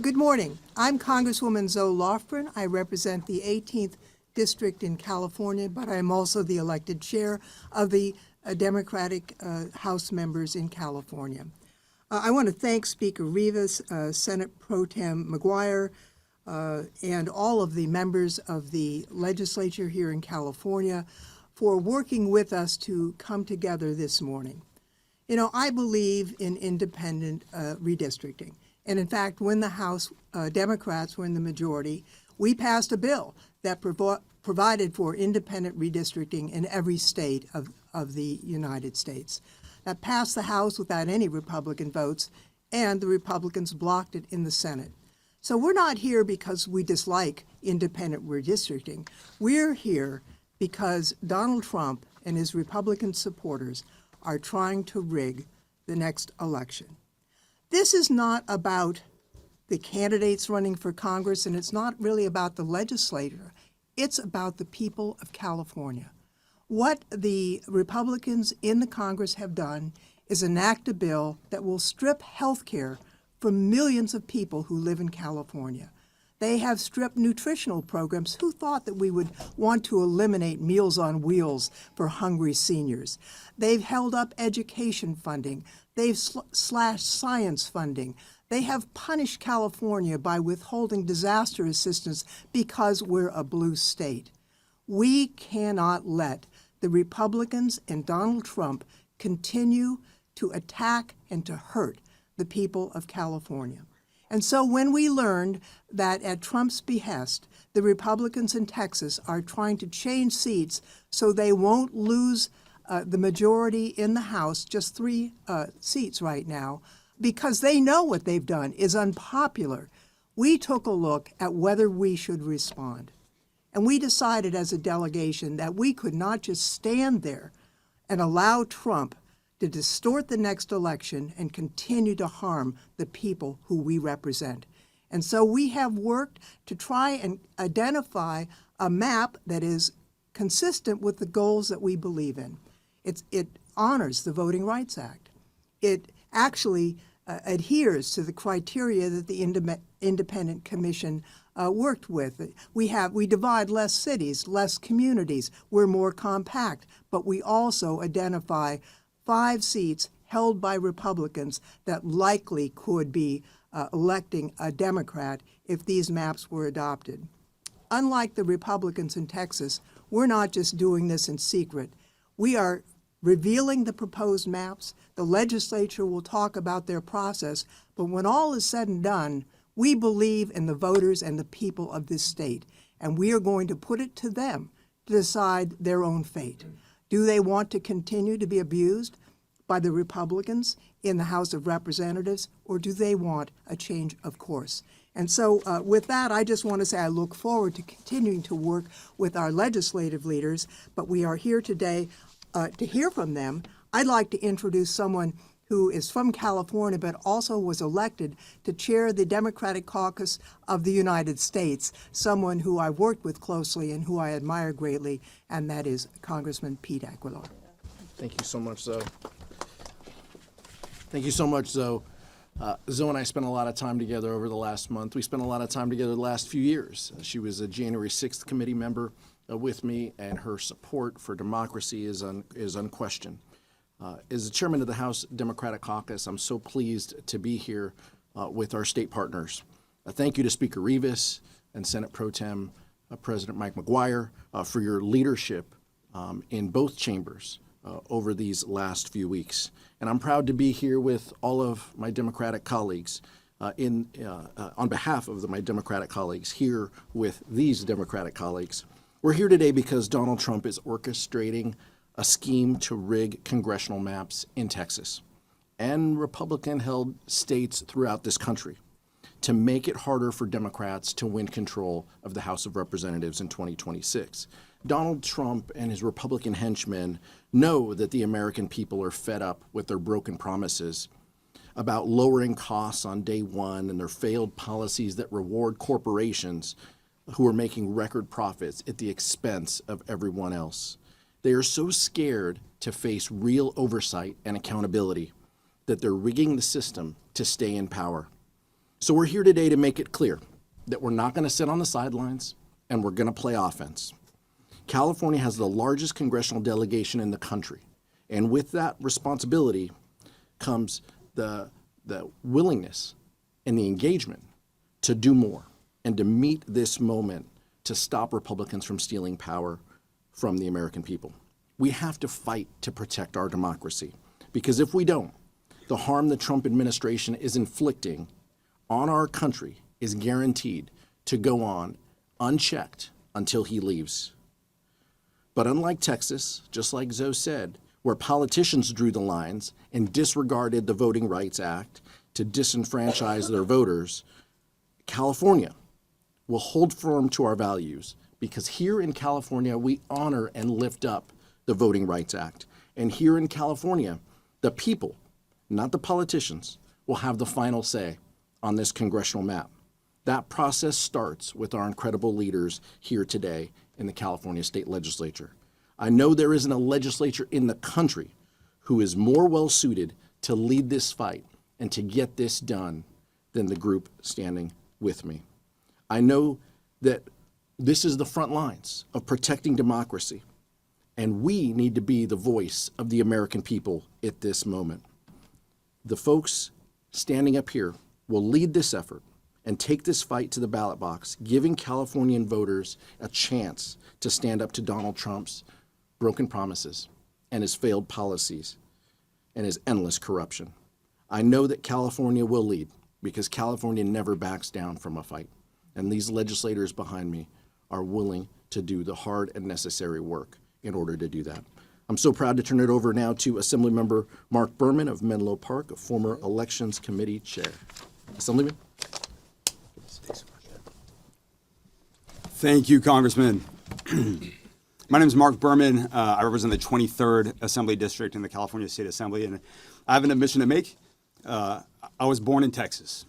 Good morning. I'm Congresswoman Zoe Lofgren. I represent the 18th District in California, but I'm also the elected chair of the Democratic House members in California. I want to thank Speaker Rivas, Senate Pro Tem McGuire, and all of the members of the legislature here in California for working with us to come together this morning. You know, I believe in independent redistricting. And in fact, when the House Democrats were in the majority, we passed a bill that provided for independent redistricting in every state of the United States. That passed the House without any Republican votes, and the Republicans blocked it in the Senate. So we're not here because we dislike independent redistricting. We're here because Donald Trump and his Republican supporters are trying to rig the next election. This is not about the candidates running for Congress, and it's not really about the legislature. It's about the people of California. What the Republicans in the Congress have done is enact a bill that will strip health care from millions of people who live in California. They have stripped nutritional programs. Who thought that we would want to eliminate Meals on Wheels for hungry seniors? They've held up education funding. They've slashed science funding. They have punished California by withholding disaster assistance because we're a blue state. We cannot let the Republicans and Donald Trump continue to attack and to hurt the people of California. And so when we learned that at Trump's behest, the Republicans in Texas are trying to change seats so they won't lose the majority in the House, just 3 seats right now, because they know what they've done is unpopular, we took a look at whether we should respond. And we decided as a delegation that we could not just stand there and allow Trump to distort the next election and continue to harm the people who we represent. And so we have worked to try and identify a map that is consistent with the goals that we believe in. It honors the Voting Rights Act. It actually adheres to the criteria that the Independent Commission worked with. We divide less cities, less communities. We're more compact, but we also identify 5 seats held by Republicans that likely could be electing a Democrat if these maps were adopted. Unlike the Republicans in Texas, we're not just doing this in secret. We are revealing the proposed maps. The legislature will talk about their process, but when all is said and done, we believe in the voters and the people of this state, and we are going to put it to them to decide their own fate. Do they want to continue to be abused by the Republicans in the House of Representatives, or do they want a change of course? And so with that, I just want to say I look forward to continuing to work with our legislative leaders, but we are here today to hear from them. I'd like to introduce someone who is from California, but also was elected to chair the Democratic Caucus of the United States, someone who I've worked with closely and who I admire greatly, and that is Congressman Pete Aguilar. Thank you so much, Zoe. Thank you so much, Zoe. Zoe and I spent a lot of time together over the last month. We spent a lot of time together the last few years. She was a January 6th committee member with me, and her support for democracy is unquestioned. As the chairman of the House Democratic Caucus, I'm so pleased to be here with our state partners. Thank you to Speaker Rivas and Senate Pro Tem President Mike McGuire for your leadership in both chambers over these last few weeks. And I'm proud to be here with all of my Democratic colleagues on behalf of my Democratic colleagues here with these Democratic colleagues. We're here today because Donald Trump is orchestrating a scheme to rig congressional maps in Texas and Republican-held states throughout this country to make it harder for Democrats to win control of the House of Representatives in 2026. Donald Trump and his Republican henchmen know that the American people are fed up with their broken promises about lowering costs on day one and their failed policies that reward corporations who are making record profits at the expense of everyone else. They are so scared to face real oversight and accountability that they're rigging the system to stay in power. So we're here today to make it clear that we're not going to sit on the sidelines and we're going to play offense. California has the largest congressional delegation in the country. And with that responsibility comes the willingness and the engagement to do more and to meet this moment to stop Republicans from stealing power from the American people. We have to fight to protect our democracy, because if we don't, the harm the Trump administration is inflicting on our country is guaranteed to go on unchecked until he leaves. But unlike Texas, just like Zoe said, where politicians drew the lines and disregarded the Voting Rights Act to disenfranchise their voters, California will hold firm to our values, because here in California, we honor and lift up the Voting Rights Act. And here in California, the people, not the politicians, will have the final say on this congressional map. That process starts with our incredible leaders here today in the California State Legislature. I know there isn't a legislature in the country who is more well-suited to lead this fight and to get this done than the group standing with me. I know that this is the front lines of protecting democracy, and we need to be the voice of the American people at this moment. The folks standing up here will lead this effort and take this fight to the ballot box, giving Californian voters a chance to stand up to Donald Trump's broken promises and his failed policies and his endless corruption. I know that California will lead, because California never backs down from a fight. And these legislators behind me are willing to do the hard and necessary work in order to do that. I'm so proud to turn it over now to Assemblymember Mark Berman of Menlo Park, a former Elections Committee Chair. Assemblyman? Thank you, Congressman. My name is Mark Berman. I represent the 23rd Assembly District in the California State Assembly, and I have an admission to make. I was born in Texas.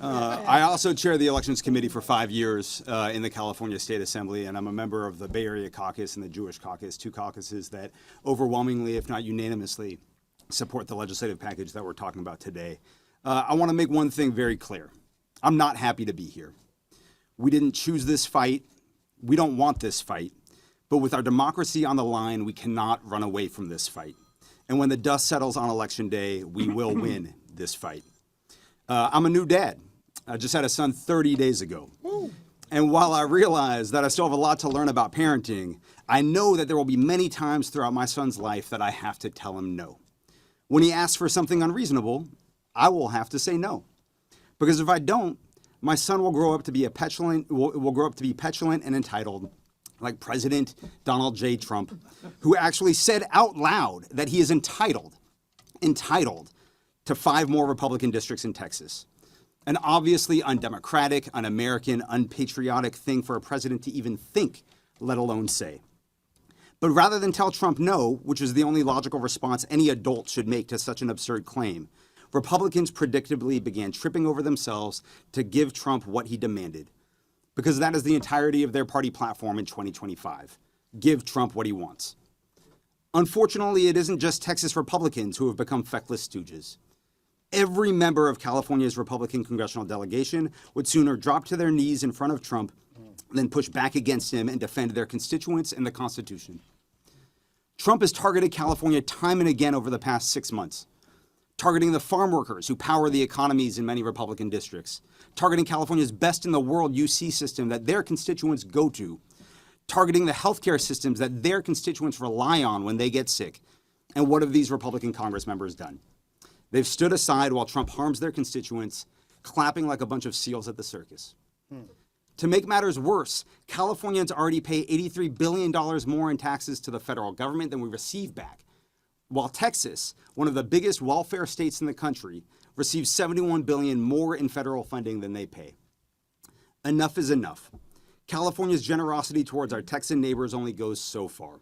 I also chair the Elections Committee for 5 years in the California State Assembly, and I'm a member of the Bay Area Caucus and the Jewish Caucus, two caucuses that overwhelmingly, if not unanimously, support the legislative package that we're talking about today. I want to make one thing very clear. I'm not happy to be here. We didn't choose this fight. We don't want this fight. But with our democracy on the line, we cannot run away from this fight. And when the dust settles on Election Day, we will win this fight. I'm a new dad. I just had a son 30 days ago. And while I realize that I still have a lot to learn about parenting, I know that there will be many times throughout my son's life that I have to tell him no. When he asks for something unreasonable, I will have to say no. Because if I don't, my son will grow up to be petulant and entitled, like President Donald J. Trump, who actually said out loud that he is entitled to 5 more Republican districts in Texas. An obviously undemocratic, un-American, unpatriotic thing for a president to even think, let alone say. But rather than tell Trump no, which is the only logical response any adult should make to such an absurd claim, Republicans predictably began tripping over themselves to give Trump what he demanded. Because that is the entirety of their party platform in 2025. Give Trump what he wants. Unfortunately, it isn't just Texas Republicans who have become feckless stooges. Every member of California's Republican congressional delegation would sooner drop to their knees in front of Trump than push back against him and defend their constituents and the Constitution. Trump has targeted California time and again over the past 6 months, targeting the farm workers who power the economies in many Republican districts, targeting California's best in the world UC system that their constituents go to, targeting the healthcare systems that their constituents rely on when they get sick. And what have these Republican Congress members done? They've stood aside while Trump harms their constituents, clapping like a bunch of seals at the circus. To make matters worse, Californians already pay $83 billion more in taxes to the federal government than we receive back, while Texas, one of the biggest welfare states in the country, receives $71 billion more in federal funding than they pay. Enough is enough. California's generosity towards our Texan neighbors only goes so far.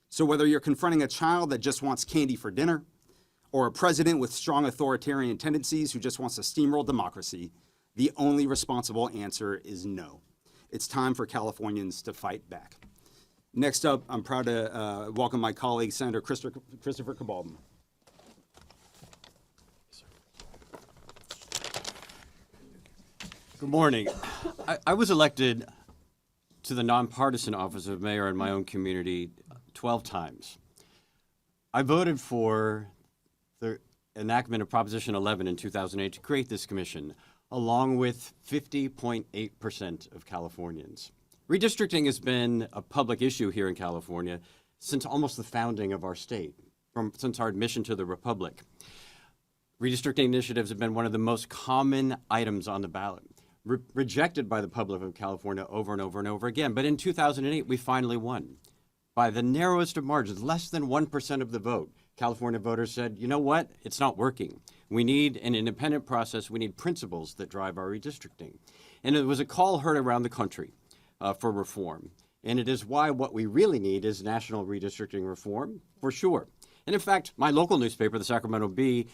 So whether you're confronting a child that just wants candy for dinner, or a president with strong authoritarian tendencies who just wants to steamroll democracy, the only responsible answer is no. It's time for Californians to fight back. Next up, I'm proud to welcome my colleague, Senator Christopher Cabaldon. Good morning. I was elected to the nonpartisan office of mayor in my own community 12 times. I voted for the enactment of Proposition 11 in 2008 to create this commission, along with 50.8% of Californians. Redistricting has been a public issue here in California since almost the founding of our state, since our admission to the Republic. Redistricting initiatives have been one of the most common items on the ballot, rejected by the public of California over and over and over again. But in 2008, we finally won by the narrowest of margins, less than 1% of the vote. California voters said, you know what, it's not working. We need an independent process. We need principles that drive our redistricting. And it was a call heard around the country for reform. And it is why what we really need is national redistricting reform, for sure. And in fact, my local newspaper, the Sacramento Bee,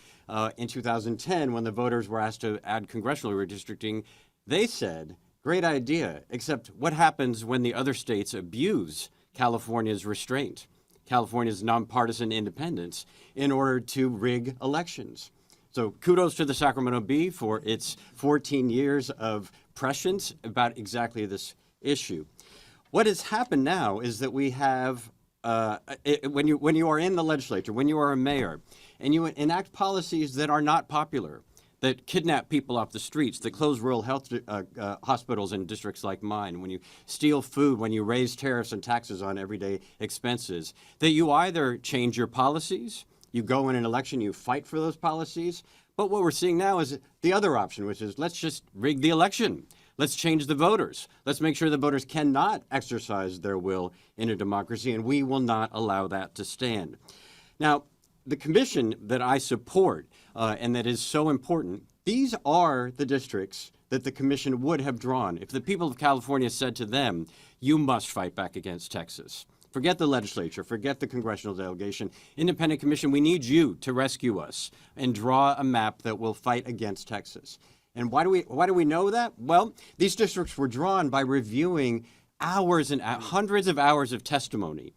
in 2010, when the voters were asked to add congressional redistricting, they said, great idea, except what happens when the other states abuse California's restraint, California's nonpartisan independence, in order to rig elections? So kudos to the Sacramento Bee for its 14 years of prescience about exactly this issue. What has happened now is that we have when you are in the legislature, when you are a mayor, and you enact policies that are not popular, that kidnap people off the streets, that close rural health hospitals in districts like mine, when you steal food, when you raise tariffs and taxes on everyday expenses, that you either change your policies, you go in an election, you fight for those policies, but what we're seeing now is the other option, which is let's just rig the election. Let's change the voters. Let's make sure the voters cannot exercise their will in a democracy, and we will not allow that to stand. Now, the commission that I support and that is so important, these are the districts that the commission would have drawn if the people of California said to them, you must fight back against Texas. Forget the legislature, forget the congressional delegation. Independent commission, we need you to rescue us and draw a map that will fight against Texas. And why do we know that? Well, these districts were drawn by reviewing hours and hundreds of hours of testimony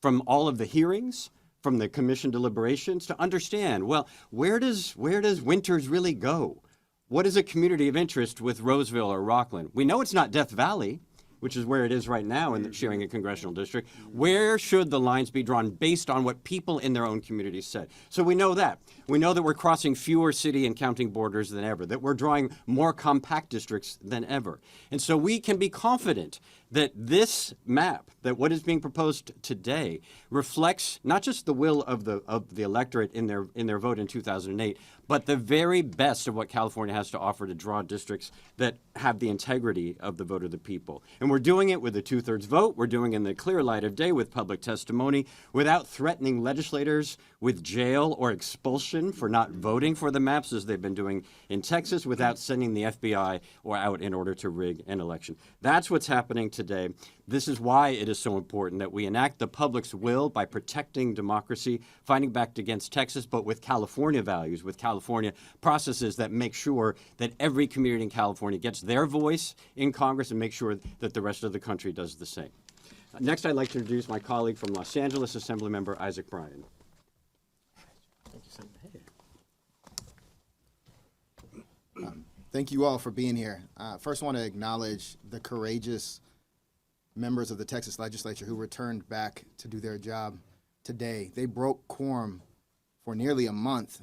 from all of the hearings, from the commission deliberations, to understand, well, where does Winters really go? What is a community of interest with Roseville or Rockland? We know it's not Death Valley, which is where it is right now in sharing a congressional district. Where should the lines be drawn based on what people in their own communities said? So we know that. We know that we're crossing fewer city and county borders than ever, that we're drawing more compact districts than ever. And so we can be confident that this map, that what is being proposed today, reflects not just the will of the electorate in their vote in 2008, but the very best of what California has to offer to draw districts that have the integrity of the vote of the people. And we're doing it with a 2/3 vote. We're doing it in the clear light of day with public testimony, without threatening legislators with jail or expulsion for not voting for the maps, as they've been doing in Texas, without sending the FBI or out in order to rig an election. That's what's happening today. This is why it is so important that we enact the public's will by protecting democracy, fighting back against Texas, but with California values, with California processes that make sure that every community in California gets their voice in Congress and make sure that the rest of the country does the same. Next, I'd like to introduce my colleague from Los Angeles, Assemblymember Isaac Bryan. Thank you all for being here. First, I want to acknowledge the courageous members of the Texas legislature who returned back to do their job today. They broke quorum for nearly a month,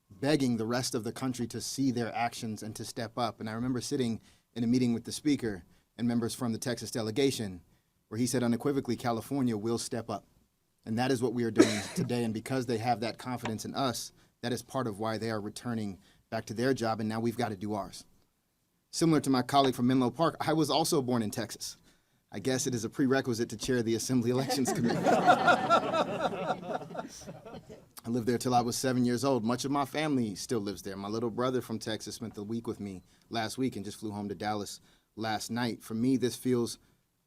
begging the rest of the country to see their actions and to step up. And I remember sitting in a meeting with the speaker and members from the Texas delegation where he said unequivocally, California will step up. And that is what we are doing today. And because they have that confidence in us, that is part of why they are returning back to their job, and now we've got to do ours. Similar to my colleague from Menlo Park, I was also born in Texas. I guess it is a prerequisite to chair the Assembly Elections Committee. I lived there till I was 7 years old. Much of my family still lives there. My little brother from Texas spent the week with me last week and just flew home to Dallas last night. For me, this feels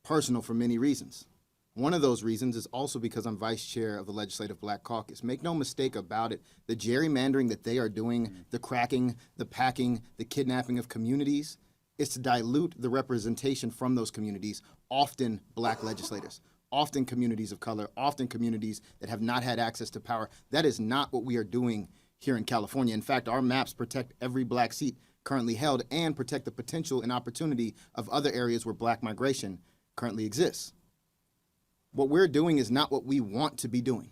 personal for many reasons. One of those reasons is also because I'm vice chair of the Legislative Black Caucus. Make no mistake about it, the gerrymandering that they are doing, the cracking, the packing, the kidnapping of communities, is to dilute the representation from those communities, often black legislators, often communities of color, often communities that have not had access to power. That is not what we are doing here in California. In fact, our maps protect every black seat currently held and protect the potential and opportunity of other areas where black migration currently exists. What we're doing is not what we want to be doing.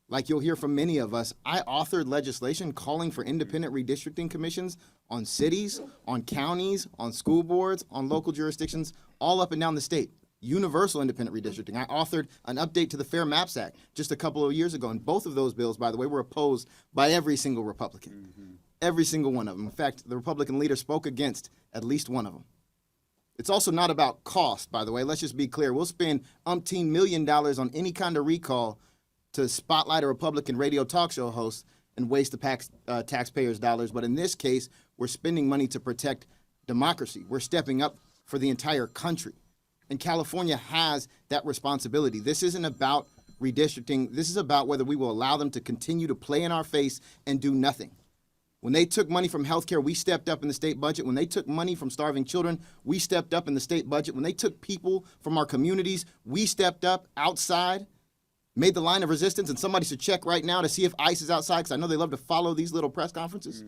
Like you'll hear from many of us, I authored legislation calling for independent redistricting commissions on cities, on counties, on school boards, on local jurisdictions, all up and down the state. Universal independent redistricting. I authored an update to the Fair Maps Act just a couple of years ago, and both of those bills, by the way, were opposed by every single Republican. Every single one of them. In fact, the Republican leader spoke against at least one of them. It's also not about cost, by the way. Let's just be clear. We'll spend umpteen $1 million on any kind of recall to spotlight a Republican radio talk show host and waste the taxpayers' dollars. But in this case, we're spending money to protect democracy. We're stepping up for the entire country. And California has that responsibility. This isn't about redistricting. This is about whether we will allow them to continue to play in our face and do nothing. When they took money from healthcare, we stepped up in the state budget. When they took money from starving children, we stepped up in the state budget. When they took people from our communities, we stepped up outside, made the line of resistance, and somebody should check right now to see if ICE is outside, because I know they love to follow these little press conferences.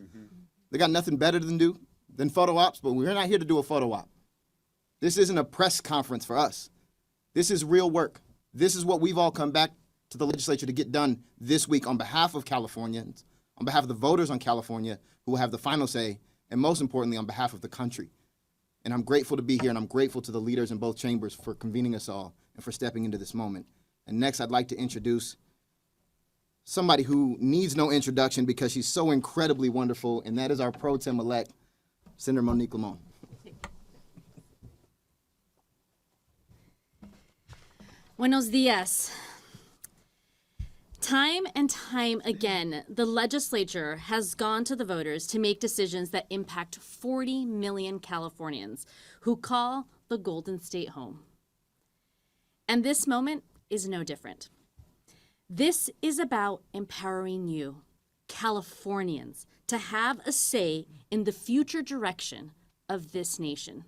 They got nothing better to do than photo ops, but we're not here to do a photo op. This isn't a press conference for us. This is real work. This is what we've all come back to the legislature to get done this week on behalf of Californians, on behalf of the voters on California who will have the final say, and most importantly, on behalf of the country. And I'm grateful to be here, and I'm grateful to the leaders in both chambers for convening us all and for stepping into this moment. And next, I'd like to introduce somebody who needs no introduction because she's so incredibly wonderful, and that is our pro tem-elect, Senator Monique Lamont. Buenos dias. Time and time again, the legislature has gone to the voters to make decisions that impact 40 million Californians who call the Golden State home. And this moment is no different. This is about empowering you, Californians, to have a say in the future direction of this nation.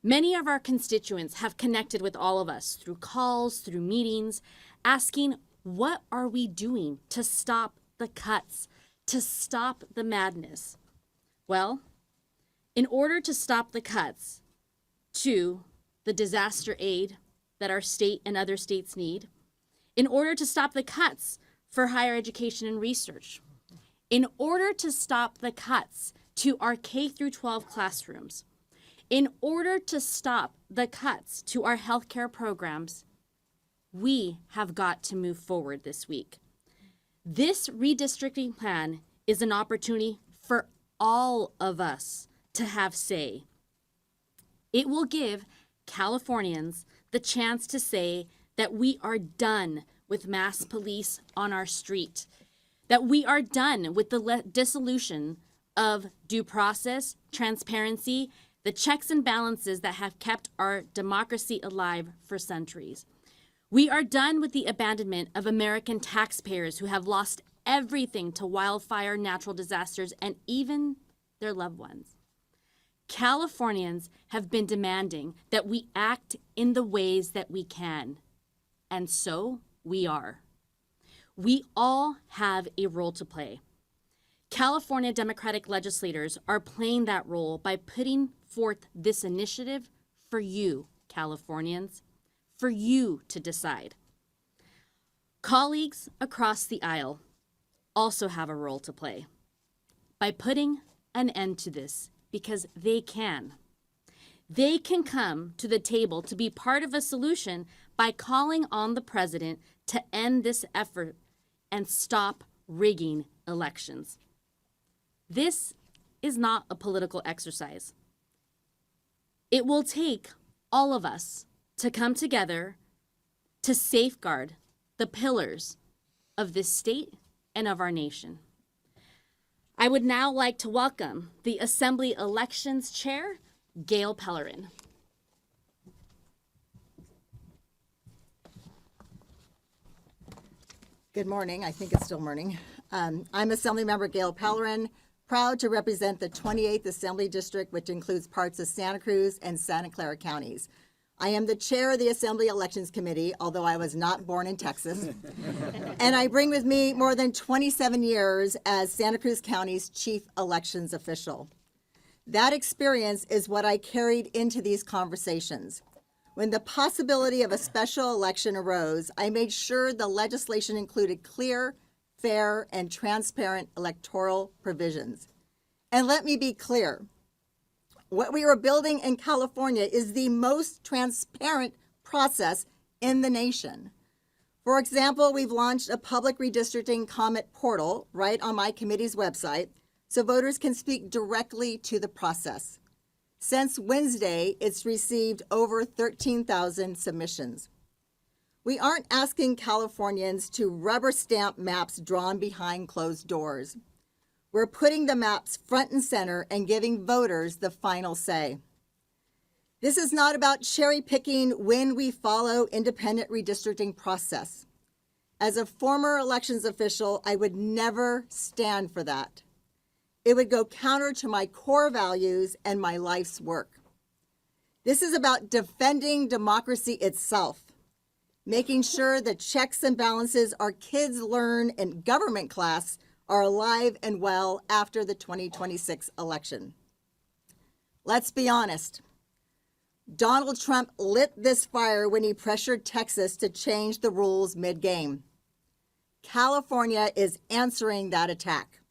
Many of our constituents have connected with all of us through calls, through meetings, asking, what are we doing to stop the cuts, to stop the madness? Well, in order to stop the cuts to the disaster aid that our state and other states need, in order to stop the cuts for higher education and research, in order to stop the cuts to our K through 12 classrooms, in order to stop the cuts to our healthcare programs, we have got to move forward this week. This redistricting plan is an opportunity for all of us to have say. It will give Californians the chance to say that we are done with mass police on our street, that we are done with the dissolution of due process, transparency, the checks and balances that have kept our democracy alive for centuries. We are done with the abandonment of American taxpayers who have lost everything to wildfire, natural disasters, and even their loved ones. Californians have been demanding that we act in the ways that we can, and so we are. We all have a role to play. California Democratic legislators are playing that role by putting forth this initiative for you, Californians, for you to decide. Colleagues across the aisle also have a role to play by putting an end to this, because they can. They can come to the table to be part of a solution by calling on the president to end this effort and stop rigging elections. This is not a political exercise. It will take all of us to come together to safeguard the pillars of this state and of our nation. I would now like to welcome the Assembly Elections Chair, Gail Pellerin. Good morning. I think it's still morning. I'm Assemblymember Gail Pellerin, proud to represent the 28th Assembly District, which includes parts of Santa Cruz and Santa Clara counties. I am the chair of the Assembly Elections Committee, although I was not born in Texas. And I bring with me more than 27 years as Santa Cruz County's chief elections official. That experience is what I carried into these conversations. When the possibility of a special election arose, I made sure the legislation included clear, fair, and transparent electoral provisions. And let me be clear, what we are building in California is the most transparent process in the nation. For example, we've launched a public redistricting comment portal right on my committee's website so voters can speak directly to the process. Since Wednesday, it's received over 13,000 submissions. We aren't asking Californians to rubber stamp maps drawn behind closed doors. We're putting the maps front and center and giving voters the final say. This is not about cherry picking when we follow independent redistricting process. As a former elections official, I would never stand for that. It would go counter to my core values and my life's work. This is about defending democracy itself, making sure the checks and balances our kids learn in government class are alive and well after the 2026 election. Let's be honest. Donald Trump lit this fire when he pressured Texas to change the rules mid-game. California is answering that attack,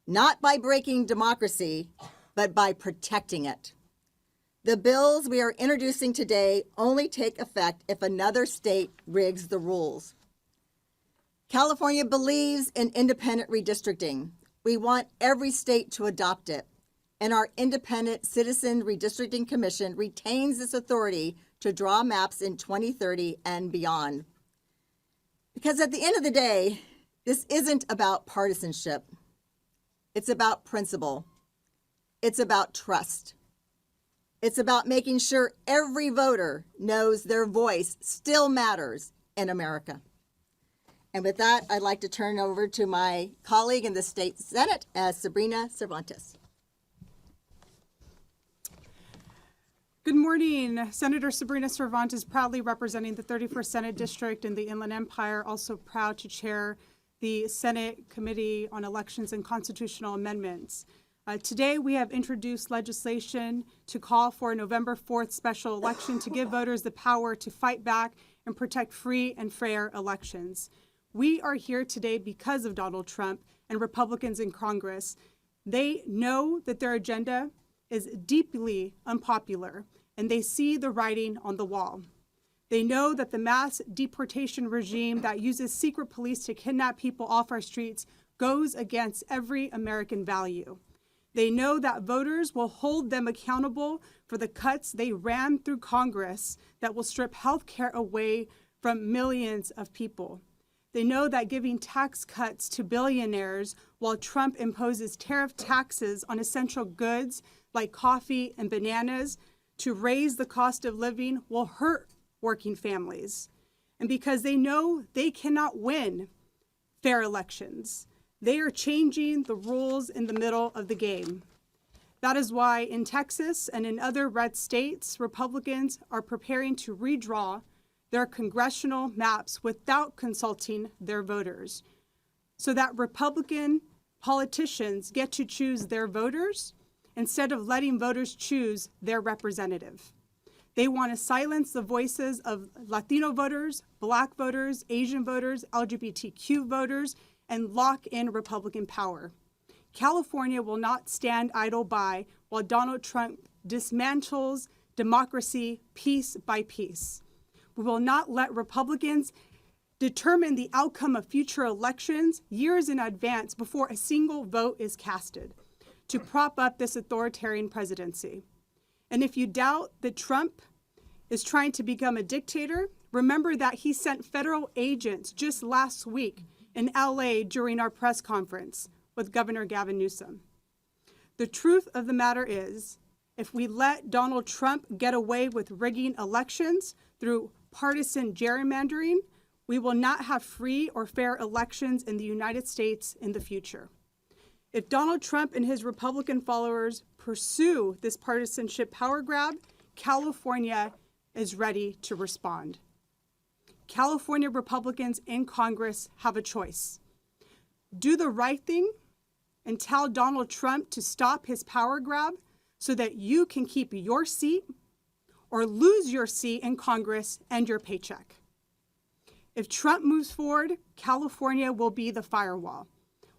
not by breaking democracy, but by protecting it. The bills we are introducing today only take effect if another state rigs the rules. California believes in independent redistricting. We want every state to adopt it, and our Independent Citizen Redistricting Commission retains this authority to draw maps in 2030 and beyond. Because at the end of the day, this isn't about partisanship. It's about principle. It's about trust. It's about making sure every voter knows their voice still matters in America. And with that, I'd like to turn over to my colleague in the state Senate, Sabrina Cervantes. Good morning. Senator Sabrina Cervantes, proudly representing the 31st Senate District in the Inland Empire, also proud to chair the Senate Committee on Elections and Constitutional Amendments. Today, we have introduced legislation to call for a November 4th special election to give voters the power to fight back and protect free and fair elections. We are here today because of Donald Trump and Republicans in Congress. They know that their agenda is deeply unpopular, and they see the writing on the wall. They know that the mass deportation regime that uses secret police to kidnap people off our streets goes against every American value. They know that voters will hold them accountable for the cuts they ran through Congress that will strip health care away from millions of people. They know that giving tax cuts to billionaires while Trump imposes tariff taxes on essential goods like coffee and bananas to raise the cost of living will hurt working families. And because they know they cannot win fair elections, they are changing the rules in the middle of the game. That is why in Texas and in other red states, Republicans are preparing to redraw their congressional maps without consulting their voters, so that Republican politicians get to choose their voters instead of letting voters choose their representative. They want to silence the voices of Latino voters, Black voters, Asian voters, LGBTQ voters, and lock in Republican power. California will not stand idle by while Donald Trump dismantles democracy piece by piece. We will not let Republicans determine the outcome of future elections years in advance before a single vote is casted to prop up this authoritarian presidency. And if you doubt that Trump is trying to become a dictator, remember that he sent federal agents just last week in LA during our press conference with Governor Gavin Newsom. The truth of the matter is, if we let Donald Trump get away with rigging elections through partisan gerrymandering, we will not have free or fair elections in the United States in the future. If Donald Trump and his Republican followers pursue this partisanship power grab, California is ready to respond. California Republicans in Congress have a choice. Do the right thing and tell Donald Trump to stop his power grab so that you can keep your seat, or lose your seat in Congress and your paycheck. If Trump moves forward, California will be the firewall.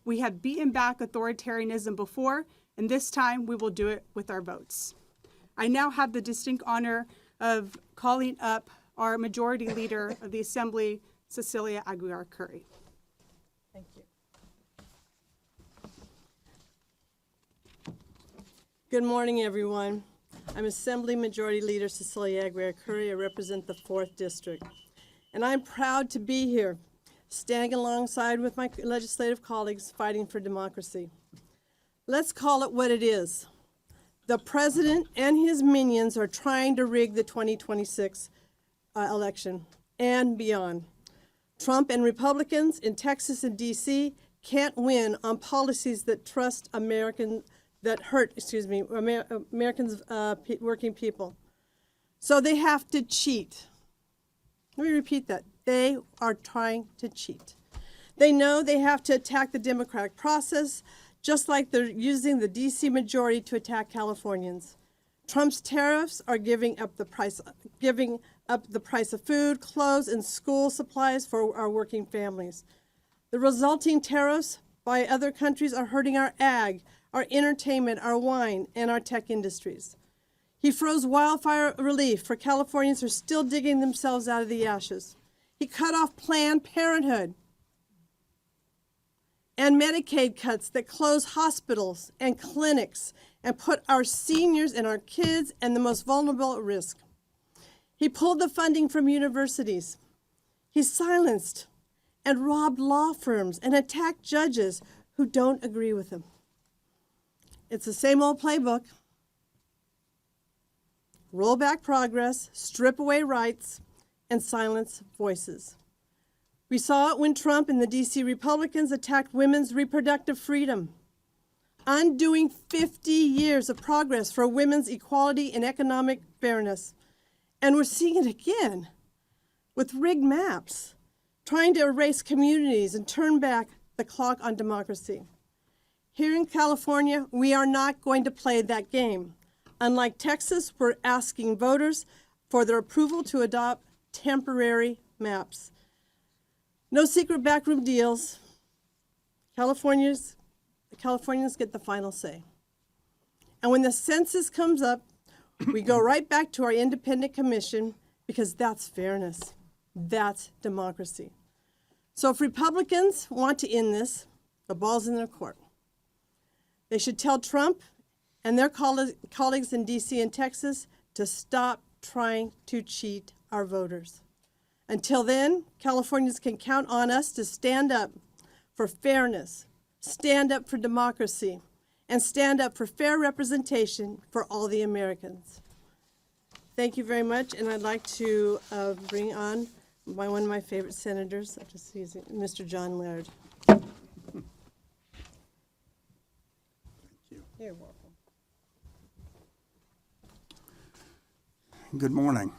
We have beaten back authoritarianism before, and this time we will do it with our votes. I now have the distinct honor of calling up our Majority Leader of the Assembly, Cecilia Aguilar-Curry. Thank you. Good morning, everyone. I'm Assembly Majority Leader Cecilia Aguilar-Curry. I represent the 4th District. And I'm proud to be here, standing alongside with my legislative colleagues fighting for democracy. Let's call it what it is. The president and his minions are trying to rig the 2026 election and beyond. Trump and Republicans in Texas and D.C. can't win on policies that hurt Americans, working people. So they have to cheat. Let me repeat that. They are trying to cheat. They know they have to attack the democratic process, just like they're using the D.C. majority to attack Californians. Trump's tariffs are giving up the price of food, clothes, and school supplies for our working families. The resulting tariffs by other countries are hurting our ag, our entertainment, our wine, and our tech industries. He froze wildfire relief for Californians who are still digging themselves out of the ashes. He cut off Planned Parenthood and Medicaid cuts that close hospitals and clinics and put our seniors and our kids and the most vulnerable at risk. He pulled the funding from universities. He silenced and robbed law firms and attacked judges who don't agree with him. It's the same old playbook. Roll back progress, strip away rights, and silence voices. We saw it when Trump and the D.C. Republicans attacked women's reproductive freedom, undoing 50 years of progress for women's equality and economic fairness. And we're seeing it again with rigged maps, trying to erase communities and turn back the clock on democracy. Here in California, we are not going to play that game. Unlike Texas, we're asking voters for their approval to adopt temporary maps. No secret backroom deals. Californians get the final say. And when the census comes up, we go right back to our independent commission because that's fairness. That's democracy. So if Republicans want to end this, the ball's in their court. They should tell Trump and their colleagues in D.C. and Texas to stop trying to cheat our voters. Until then, Californians can count on us to stand up for fairness, stand up for democracy, and stand up for fair representation for all the Americans. Thank you very much, and I'd like to bring on one of my favorite senators, Mr. John Laird. You're welcome. Good morning.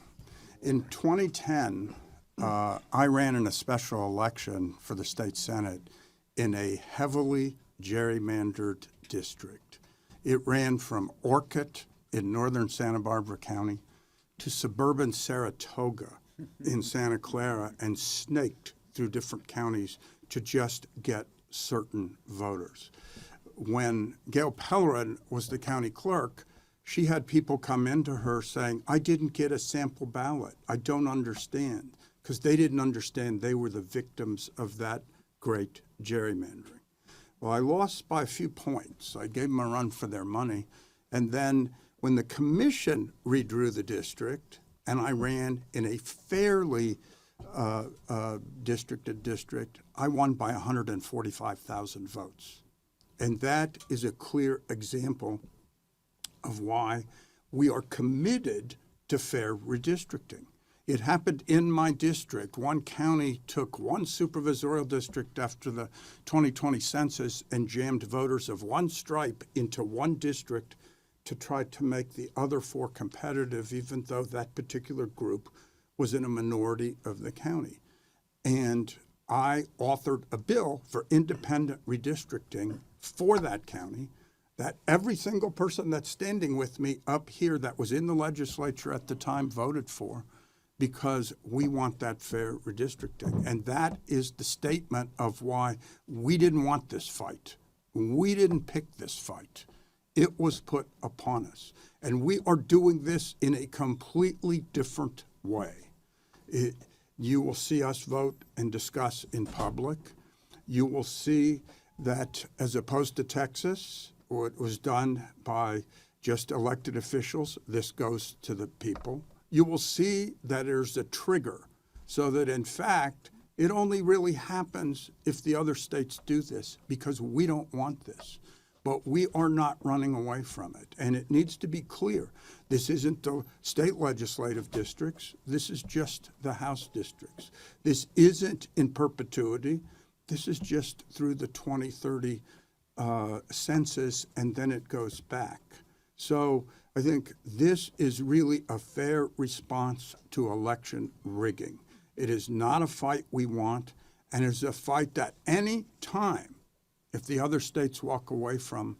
In 2010, I ran in a special election for the state senate in a heavily gerrymandered district. It ran from Orcutt in northern Santa Barbara County to suburban Saratoga in Santa Clara and snaked through different counties to just get certain voters. When Gail Pellerin was the county clerk, she had people come into her saying, I didn't get a sample ballot. I don't understand, because they didn't understand they were the victims of that great gerrymandering. Well, I lost by a few points. I gave them a run for their money. And then when the commission redrew the district, and I ran in a fairly district, I won by 145,000 votes. And that is a clear example of why we are committed to fair redistricting. It happened in my district. One county took one supervisorial district after the 2020 census and jammed voters of one stripe into one district to try to make the other 4 competitive, even though that particular group was in a minority of the county. And I authored a bill for independent redistricting for that county that every single person that's standing with me up here that was in the legislature at the time voted for, because we want that fair redistricting. And that is the statement of why we didn't want this fight. We didn't pick this fight. It was put upon us. And we are doing this in a completely different way. You will see us vote and discuss in public. You will see that, as opposed to Texas, where it was done by just elected officials, this goes to the people. You will see that there's a trigger, so that in fact, it only really happens if the other states do this, because we don't want this. But we are not running away from it. And it needs to be clear. This isn't the state legislative districts. This is just the House districts. This isn't in perpetuity. This is just through the 2030 census, and then it goes back. So I think this is really a fair response to election rigging. It is not a fight we want, and it's a fight that any time, if the other states walk away from,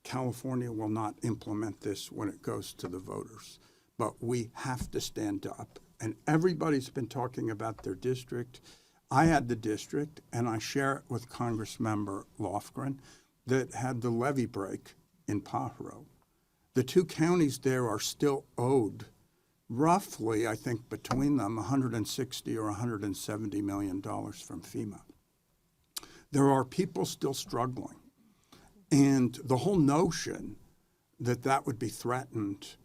California will not implement this when it goes to the voters. But we have to stand up. And everybody's been talking about their district. I had the district, and I share it with Congressmember Lofgren, that had the levee break in Pajaro. The 2 counties there are still owed roughly, I think, between them, $160 or $170 million from FEMA. There are people still struggling. And the whole notion that that would be threatened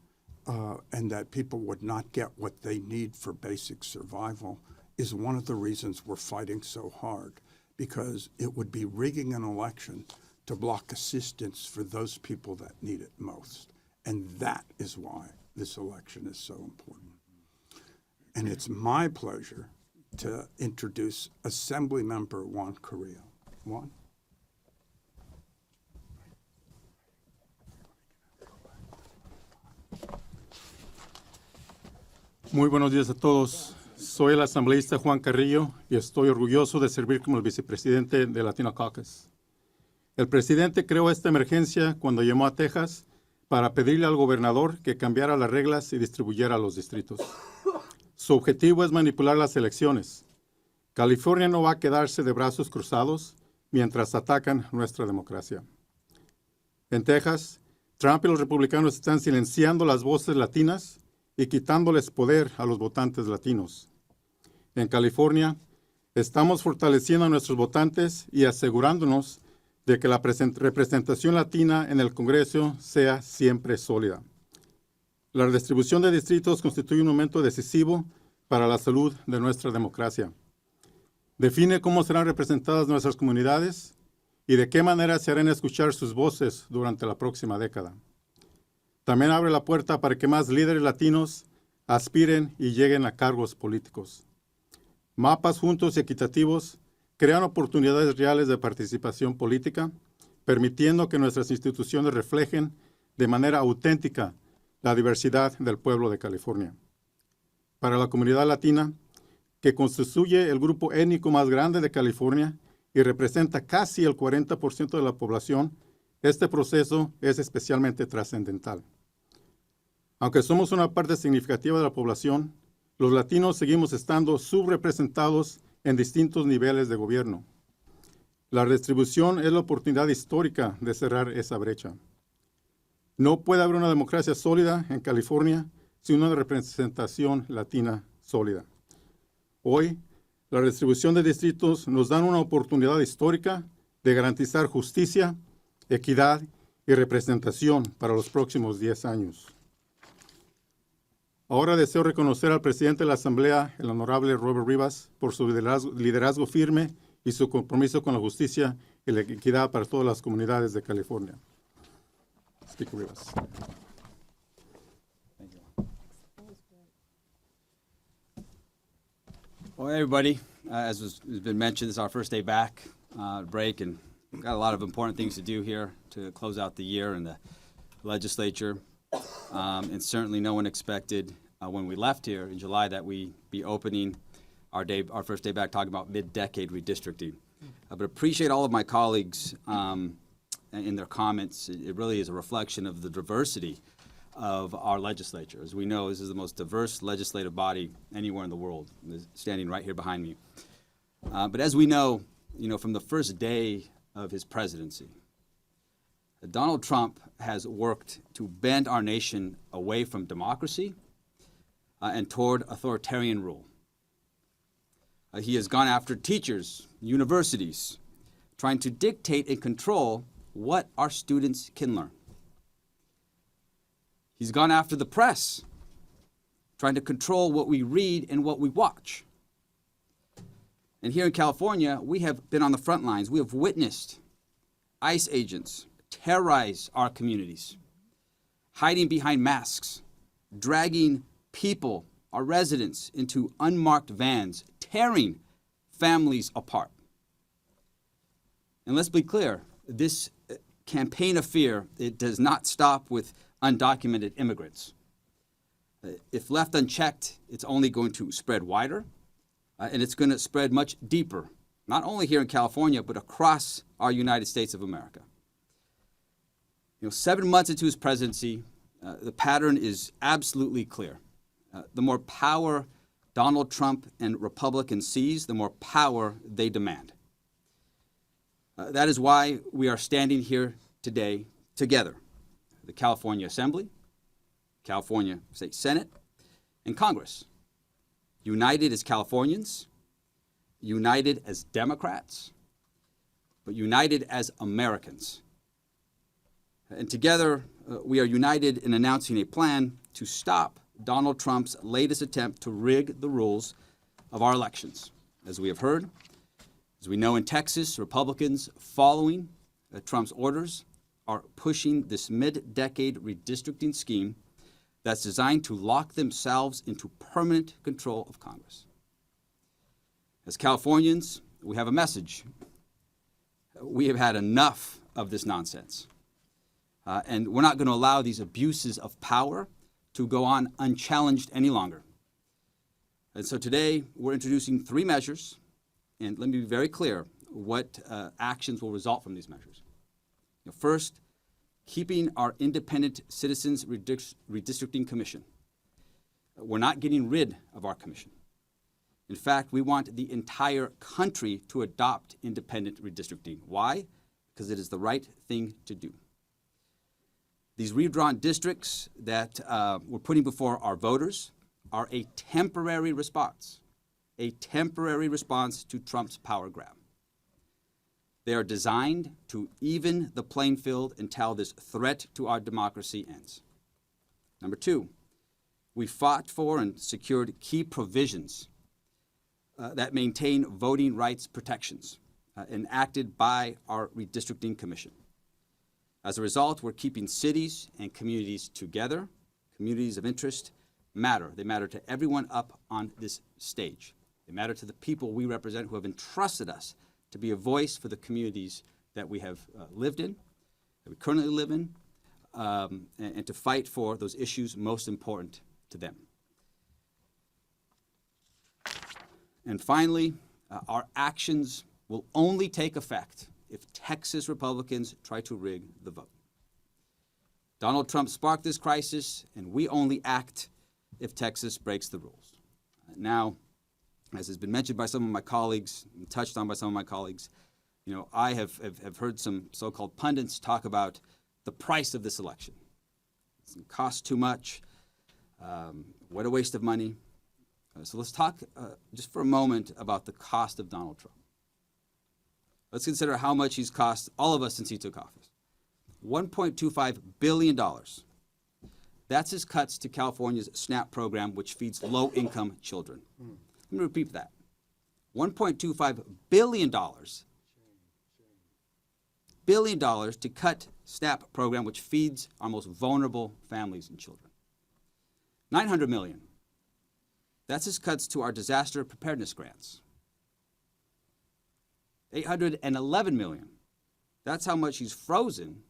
and that people would not get what they need for basic survival is one of the reasons we're fighting so hard, because it would be rigging an election to block assistance for those people that need it most. And that is why this election is so important. And it's my pleasure to introduce Assemblymember Juan Carrillo. Juan? Muy buenos días a todos. Soy el asambleísta Juan Carrillo y estoy orgulloso de servir como el vicepresidente de Latino Caucus. El presidente creó esta emergencia cuando llamó a Texas para pedirle al gobernador que cambiara las reglas y distribuyera los distritos. Su objetivo es manipular las elecciones. California no va a quedarse de brazos cruzados mientras atacan nuestra democracia. En Texas, Trump y los republicanos están silenciando las voces latinas y quitándoles poder a los votantes latinos. En California, estamos fortaleciendo a nuestros votantes y asegurándonos de que la representación latina en el Congreso sea siempre sólida. La redistribución de distritos constituye un momento decisivo para la salud de nuestra democracia. Define cómo serán representadas nuestras comunidades y de qué manera se harán escuchar sus voces durante la próxima década. También abre la puerta para que más líderes latinos aspiren y lleguen a cargos políticos. Mapas juntos y equitativos crean oportunidades reales de participación política, permitiendo que nuestras instituciones reflejen de manera auténtica la diversidad del pueblo de California. Para la comunidad latina, que constituye el grupo étnico más grande de California y representa casi el 40% de la población, este proceso es especialmente trascendental. Aunque somos una parte significativa de la población, los latinos seguimos estando subrepresentados en distintos niveles de gobierno. La redistribución es la oportunidad histórica de cerrar esa brecha. No puede haber una democracia sólida en California sin una representación latina sólida. Hoy, la redistribución de distritos nos da una oportunidad histórica de garantizar justicia, equidad y representación para los próximos 10 años. Ahora deseo reconocer al presidente de la Asamblea, el honorable Robert Rivas, por su liderazgo firme y su compromiso con la justicia y la equidad para todas las comunidades de California. Speaker Rivas. Well, everybody, as has been mentioned, this is our first day back, break, and we've got a lot of important things to do here to close out the year and legislature, and certainly no one expected when we left here in July that we be opening our first day back talking about mid-decade redistricting. But appreciate all of my colleagues in their comments. It really is a reflection of the diversity of our legislature. As we know, this is the most diverse legislative body anywhere in the world, standing right here behind me. But as we know, from the first day of his presidency, Donald Trump has worked to bend our nation away from democracy and toward authoritarian rule. He has gone after teachers, universities, trying to dictate and control what our students can learn. He's gone after the press, trying to control what we read and what we watch. And here in California, we have been on the front lines. We have witnessed ICE agents terrorize our communities, hiding behind masks, dragging people, our residents, into unmarked vans, tearing families apart. And let's be clear, this campaign of fear, it does not stop with undocumented immigrants. If left unchecked, it's only going to spread wider, and it's going to spread much deeper, not only here in California, but across our United States of America. 7 months into his presidency, the pattern is absolutely clear. The more power Donald Trump and Republicans seize, the more power they demand. That is why we are standing here today together. The California Assembly, California State Senate, and Congress. United as Californians, united as Democrats, but united as Americans. And together, we are united in announcing a plan to stop Donald Trump's latest attempt to rig the rules of our elections. As we have heard, as we know in Texas, Republicans following Trump's orders are pushing this mid-decade redistricting scheme that's designed to lock themselves into permanent control of Congress. As Californians, we have a message. We have had enough of this nonsense. And we're not going to allow these abuses of power to go on unchallenged any longer. And so today, we're introducing 3 measures, and let me be very clear what actions will result from these measures. First, keeping our independent Citizens Redistricting Commission. We're not getting rid of our commission. In fact, we want the entire country to adopt independent redistricting. Why? Because it is the right thing to do. These redrawn districts that we're putting before our voters are a temporary response to Trump's power grab. They are designed to even the playing field until this threat to our democracy ends. Number 2, we fought for and secured key provisions that maintain voting rights protections enacted by our Redistricting Commission. As a result, we're keeping cities and communities together. Communities of interest matter. They matter to everyone up on this stage. They matter to the people we represent who have entrusted us to be a voice for the communities that we have lived in, that we currently live in, and to fight for those issues most important to them. And finally, our actions will only take effect if Texas Republicans try to rig the vote. Donald Trump sparked this crisis, and we only act if Texas breaks the rules. Now, as has been mentioned by some of my colleagues, and touched on by some of my colleagues, I have heard some so-called pundits talk about the price of this election. It's going to cost too much. What a waste of money. So let's talk just for a moment about the cost of Donald Trump. Let's consider how much he's cost all of us since he took office. $1.25 billion. That's his cuts to California's SNAP program, which feeds low-income children. Let me repeat that. $1.25 billion to cut SNAP program, which feeds our most vulnerable families and children. $900 million. That's his cuts to our disaster preparedness grants. $811 million. That's how much he's frozen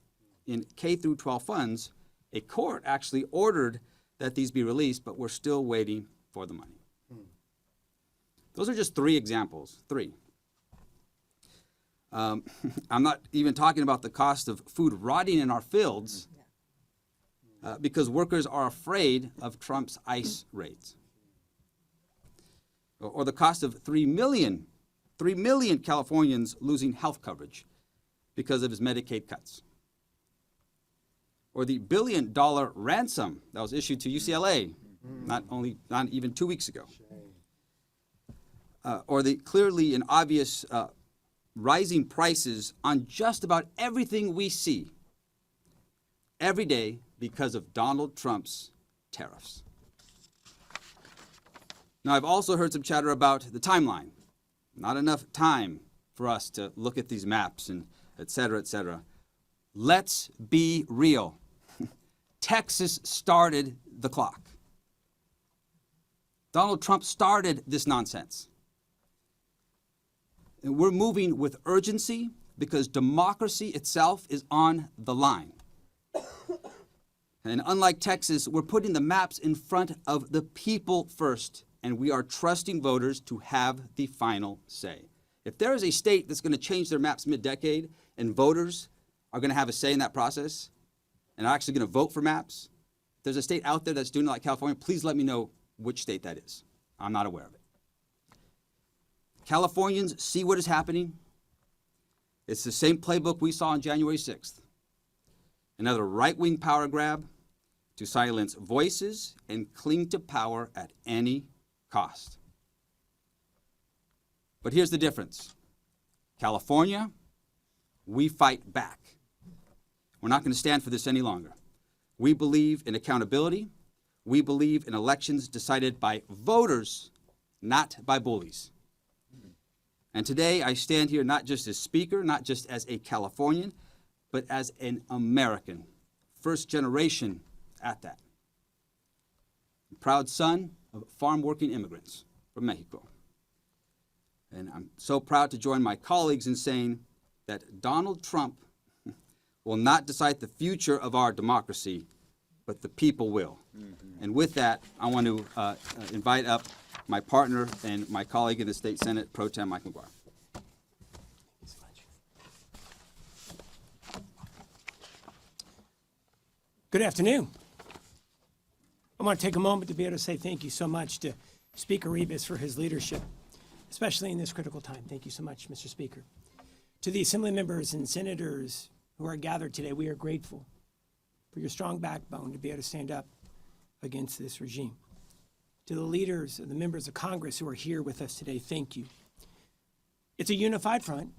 in K through 12 funds A court actually ordered that these be released, but we're still waiting for the money. Those are just 3 examples, 3. I'm not even talking about the cost of food rotting in our fields because workers are afraid of Trump's ICE raids. Or the cost of 3 million Californians losing health coverage because of his Medicaid cuts. Or the $1 billion ransom that was issued to UCLA not even 2 weeks ago. Or the clearly and obvious rising prices on just about everything we see every day because of Donald Trump's tariffs. Now, I've also heard some chatter about the timeline. Not enough time for us to look at these maps and et cetera, et cetera. Let's be real. Texas started the clock. Donald Trump started this nonsense. And we're moving with urgency because democracy itself is on the line. And unlike Texas, we're putting the maps in front of the people first, and we are trusting voters to have the final say. If there is a state that's going to change their maps mid-decade and voters are going to have a say in that process and are actually going to vote for maps, if there's a state out there that's doing it like California, please let me know which state that is. I'm not aware of it. Californians see what is happening. It's the same playbook we saw on January 6th. Another right-wing power grab to silence voices and cling to power at any cost. But here's the difference. California, we fight back. We're not going to stand for this any longer. We believe in accountability. We believe in elections decided by voters, not by bullies. And today I stand here not just as speaker, not just as a Californian, but as an American, first generation at that. Proud son of farm-working immigrants from Mexico. And I'm so proud to join my colleagues in saying that Donald Trump will not decide the future of our democracy, but the people will. And with that, I want to invite up my partner and my colleague in the State Senate, Pro Tem Mike McGuire. Good afternoon. I want to take a moment to be able to say thank you so much to Speaker Rivas for his leadership, especially in this critical time. Thank you so much, Mr. Speaker. To the Assembly members and senators who are gathered today, we are grateful for your strong backbone to be able to stand up against this regime. To the leaders and the members of Congress who are here with us today, thank you. It's a unified front,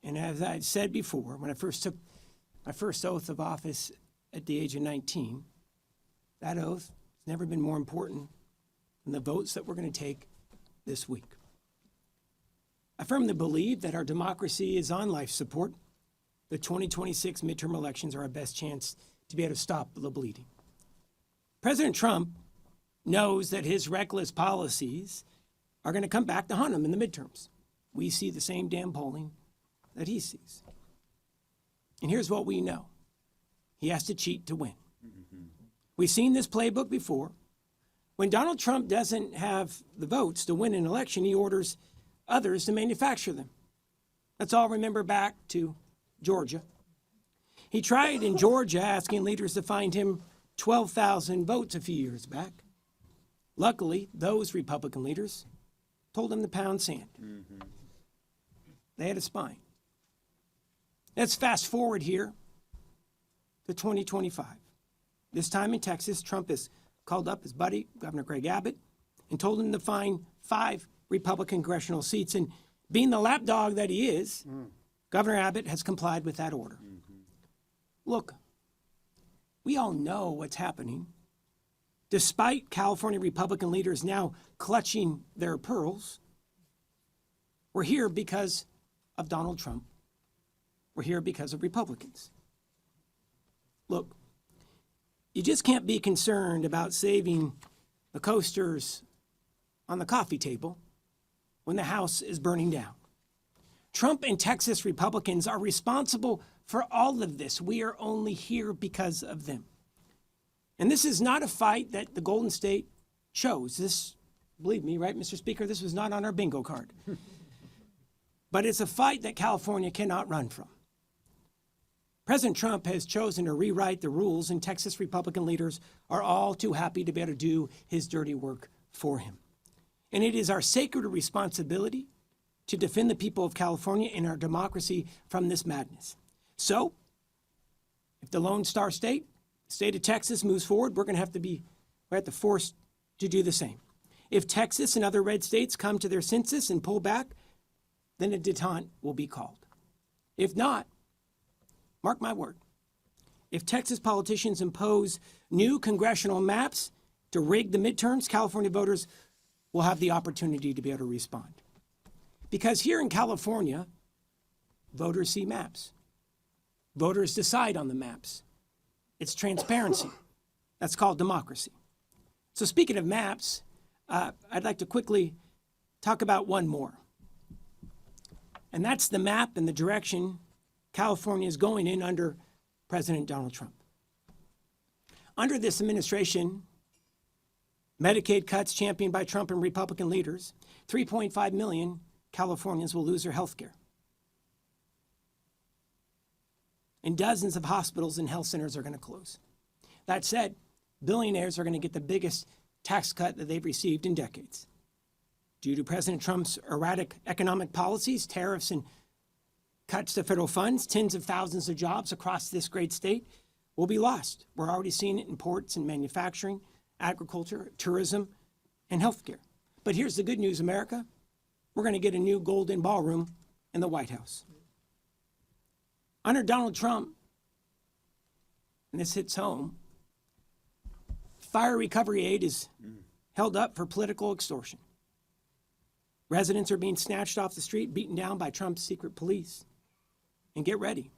and as I said before, when I first took my first oath of office at the age of 19, that oath has never been more important than the votes that we're going to take this week. I firmly believe that our democracy is on life support. The 2026 midterm elections are our best chance to be able to stop the bleeding. President Trump knows that his reckless policies are going to come back to haunt him in the midterms. We see the same damn polling that he sees. And here's what we know. He has to cheat to win. We've seen this playbook before. When Donald Trump doesn't have the votes to win an election, he orders others to manufacture them. Let's all remember back to Georgia. He tried in Georgia asking leaders to find him 12,000 votes a few years back. Luckily, those Republican leaders told him to pound sand. They had a spine. Let's fast forward here to 2025. This time in Texas, Trump has called up his buddy, Governor Greg Abbott, and told him to find 5 Republican congressional seats. And being the lapdog that he is, Governor Abbott has complied with that order. Look, we all know what's happening. Despite California Republican leaders now clutching their pearls, we're here because of Donald Trump. We're here because of Republicans. Look, you just can't be concerned about saving the coasters on the coffee table when the house is burning down. Trump and Texas Republicans are responsible for all of this. We are only here because of them. And this is not a fight that the Golden State chose. This, believe me, right, Mr. Speaker, this was not on our bingo card. But it's a fight that California cannot run from. President Trump has chosen to rewrite the rules, and Texas Republican leaders are all too happy to be able to do his dirty work for him. And it is our sacred responsibility to defend the people of California and our democracy from this madness. So, if the Lone Star State, the state of Texas, moves forward, we're have to force to do the same. If Texas and other red states come to their senses and pull back, then a detente will be called. If not, mark my word, if Texas politicians impose new congressional maps to rig the midterms, California voters will have the opportunity to be able to respond. Because here in California, voters see maps. Voters decide on the maps. It's transparency. That's called democracy. So speaking of maps, I'd like to quickly talk about one more. And that's the map and the direction California is going in under President Donald Trump. Under this administration, Medicaid cuts championed by Trump and Republican leaders, 3.5 million Californians will lose their health care. And dozens of hospitals and health centers are going to close. That said, billionaires are going to get the biggest tax cut that they've received in decades. Due to President Trump's erratic economic policies, tariffs, and cuts to federal funds, tens of thousands of jobs across this great state will be lost. We're already seeing it in ports and manufacturing, agriculture, tourism, and healthcare. But here's the good news, America. We're going to get a new golden ballroom in the White House. Under Donald Trump, and this hits home, fire recovery aid is held up for political extortion. Residents are being snatched off the street, beaten down by Trump's secret police. And get ready.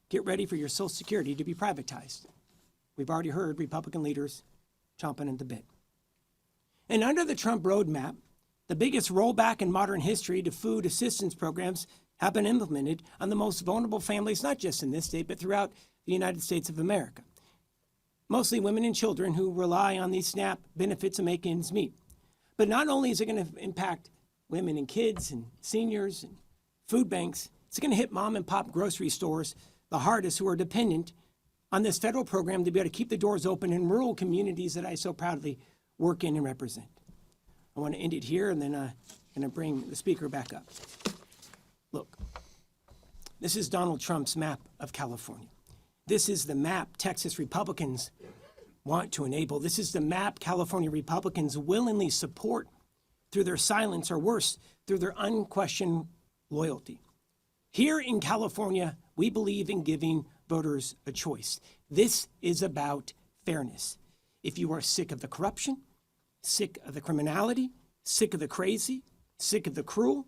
Get ready for your Social Security to be privatized. We've already heard Republican leaders chomping at the bit. And under the Trump roadmap, the biggest rollback in modern history to food assistance programs have been implemented on the most vulnerable families, not just in this state, but throughout the United States of America. Mostly women and children who rely on these SNAP benefits to make ends meet. But not only is it going to impact women and kids and seniors and food banks, it's going to hit mom and pop grocery stores the hardest, who are dependent on this federal program to be able to keep the doors open in rural communities that I so proudly work in and represent. I want to end it here, and then I'm going to bring the speaker back up. Look, this is Donald Trump's map of California. This is the map Texas Republicans want to enable. This is the map California Republicans willingly support through their silence, or worse, through their unquestioned loyalty. Here in California, we believe in giving voters a choice. This is about fairness. If you are sick of the corruption, sick of the criminality, sick of the crazy, sick of the cruel,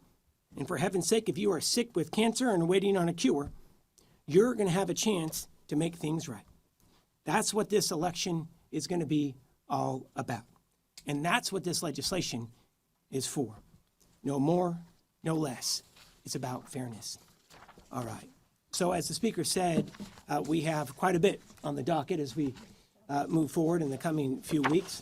and for heaven's sake, if you are sick with cancer and waiting on a cure, you're going to have a chance to make things right. That's what this election is going to be all about. And that's what this legislation is for. No more, no less. It's about fairness. All right. So as the speaker said, we have quite a bit on the docket as we move forward in the coming few weeks.